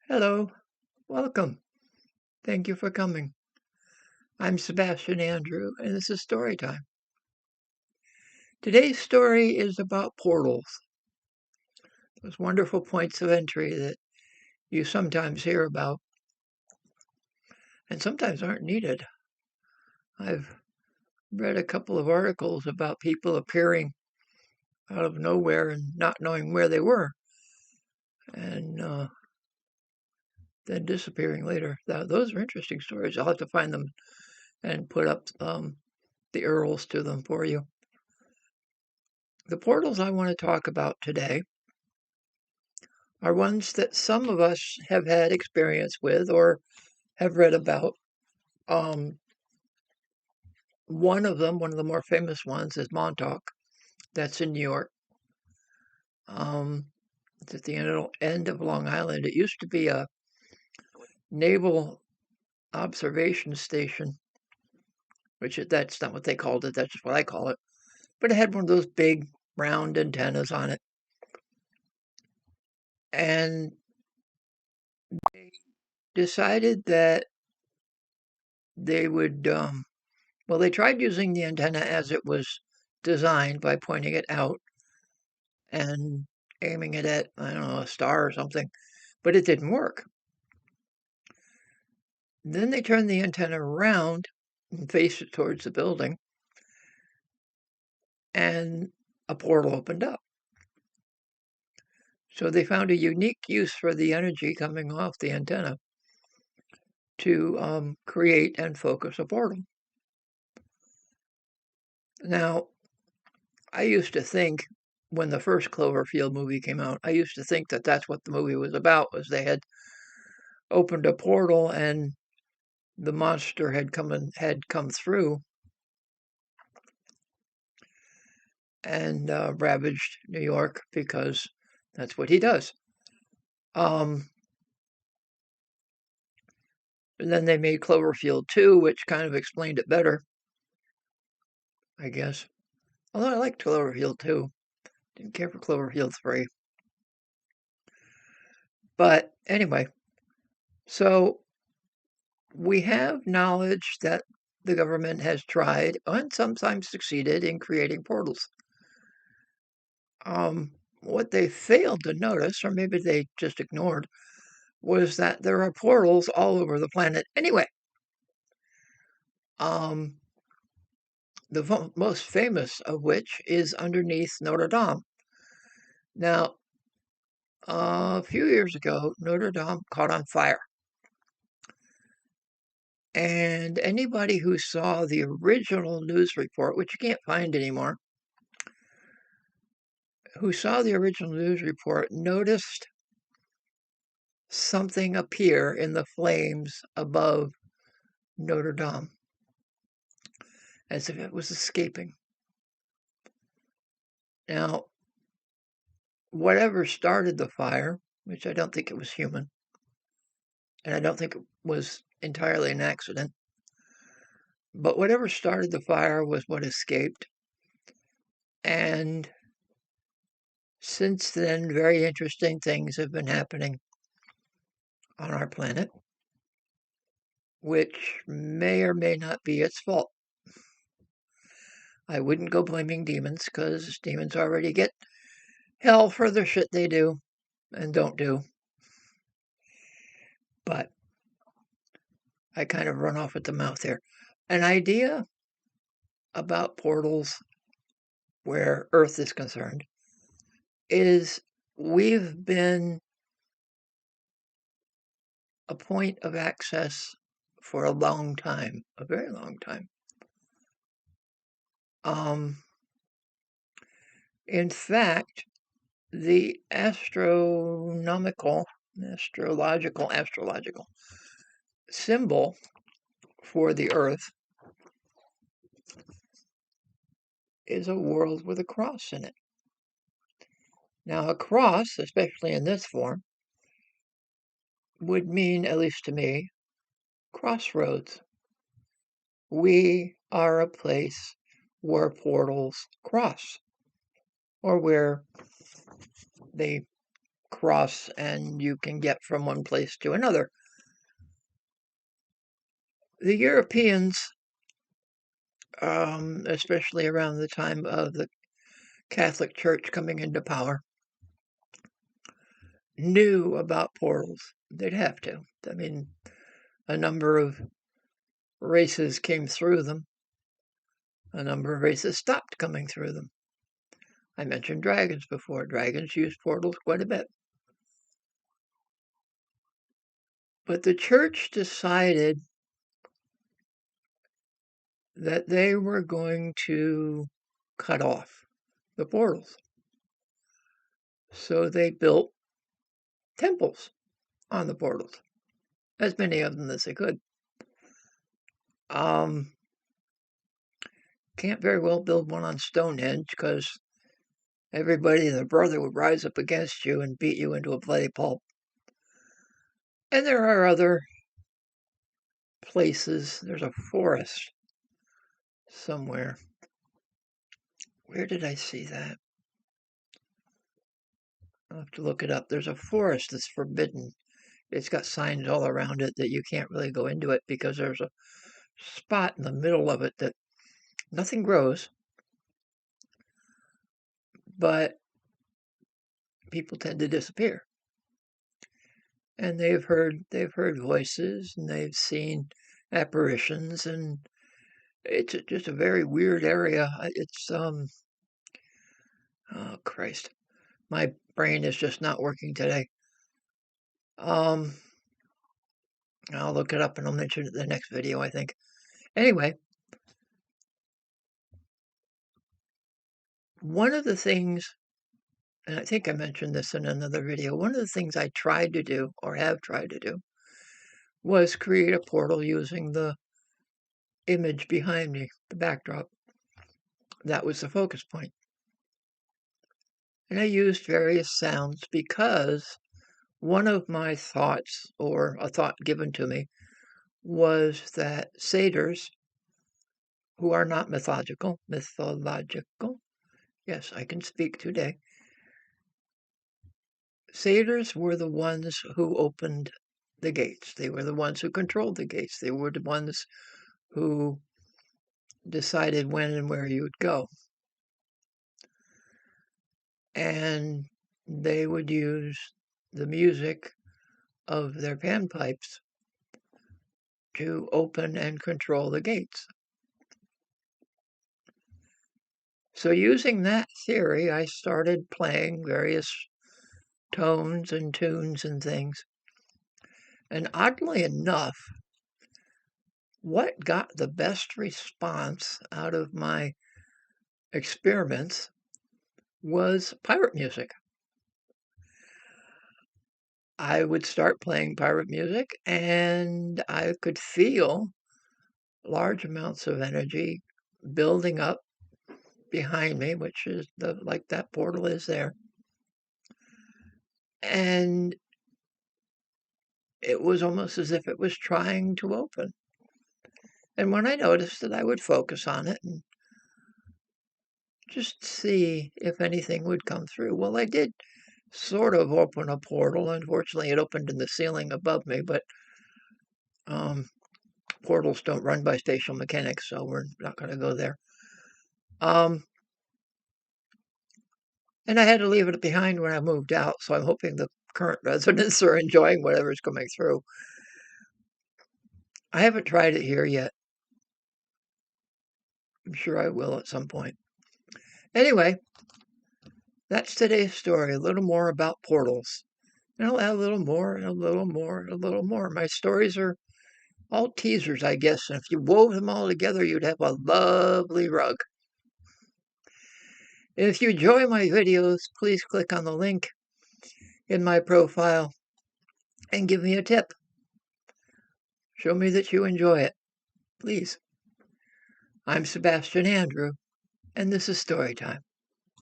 Hello, welcome. Thank you for coming. I'm Sebastian Andrew, and this is story time. Today's story is about portals, those wonderful points of entry that you sometimes hear about and sometimes aren't needed. I've read a couple of articles about people appearing out of nowhere and not knowing where they were, and then disappearing later. Those are interesting stories. I'll have to find them and put up the URLs to them for you. The portals I want to talk about today are ones that some of us have had experience with or have read about. Um, one of them, one of the more famous ones, is Montauk. That's in New York. It's at the end of Long Island. It used to be a naval observation station, which that's not what they called it. That's just what I call it. But it had one of those big round antennas on it, and they decided that they would. Well, they tried using the antenna as it was designed by pointing it out and aiming it at, I don't know, a star or something, but it didn't work. Then they turned the antenna around and faced it towards the building, and a portal opened up. So they found a unique use for the energy coming off the antenna to create and focus a portal. Now, I used to think when the first Cloverfield movie came out, I used to think that that's what the movie was about, was they had opened a portal and the monster had come through and ravaged New York because that's what he does. And then they made Cloverfield 2, which kind of explained it better, I guess. Although I liked Cloverfield 2. Didn't care for Cloverfield 3. But anyway, so we have knowledge that the government has tried and sometimes succeeded in creating portals. What they failed to notice, or maybe they just ignored, was that there are portals all over the planet anyway. Um, the most famous of which is underneath Notre Dame. Now, a few years ago, Notre Dame caught on fire. And anybody who saw the original news report, which you can't find anymore, who saw the original news report noticed something appear in the flames above Notre Dame, as if it was escaping. Now, whatever started the fire, which I don't think it was human, and I don't think it was entirely an accident, but whatever started the fire was what escaped. And since then, very interesting things have been happening on our planet, which may or may not be its fault. I wouldn't go blaming demons because demons already get hell for the shit they do and don't do. But I kind of run off at the mouth here. An idea about portals where Earth is concerned is we've been a point of access for a long time, a very long time. In fact, the astrological symbol for the Earth is a world with a cross in it. Now, a cross, especially in this form, would mean, at least to me, crossroads. We are a place where portals cross, or where they cross and you can get from one place to another. The Europeans, especially around the time of the Catholic Church coming into power, knew about portals. They'd have to. I mean, a number of races came through them. A number of races stopped coming through them. I mentioned dragons before. Dragons use portals quite a bit. But the church decided that they were going to cut off the portals. So they built temples on the portals, as many of them as they could. Can't very well build one on Stonehenge because everybody and their brother would rise up against you and beat you into a bloody pulp. And there are other places. There's a forest somewhere. Where did I see that? I'll have to look it up. There's a forest that's forbidden. It's got signs all around it that you can't really go into it because there's a spot in the middle of it that nothing grows, but people tend to disappear. And they've heard voices and they've seen apparitions, and it's just a very weird area. It's oh Christ, my brain is just not working today. I'll look it up and I'll mention it in the next video, I think. Anyway, one of the things, and I think I mentioned this in another video, one of the things I tried to do, or have tried to do, was create a portal using the image behind me, the backdrop. That was the focus point. And I used various sounds because one of my thoughts, or a thought given to me, was that satyrs, who are not mythological, yes, I can speak today, satyrs were the ones who opened the gates. They were the ones who controlled the gates. They were the ones who decided when and where you would go. And they would use the music of their panpipes to open and control the gates. So using that theory, I started playing various tones and tunes and things. And oddly enough, what got the best response out of my experiments was pirate music. I would start playing pirate music and I could feel large amounts of energy building up behind me, which is like that portal is there. And it was almost as if it was trying to open. And when I noticed it, I would focus on it and just see if anything would come through. Well, I did sort of open a portal. Unfortunately, it opened in the ceiling above me, but portals don't run by spatial mechanics, so we're not going to go there. And I had to leave it behind when I moved out, so I'm hoping the current residents are enjoying whatever's coming through. I haven't tried it here yet. I'm sure I will at some point. Anyway, that's today's story. A little more about portals. And I'll add a little more and a little more and a little more. My stories are all teasers, I guess. And if you wove them all together, you'd have a lovely rug. If you enjoy my videos, please click on the link in my profile and give me a tip. Show me that you enjoy it, please. I'm Sebastian Andrew, and this is Storytime.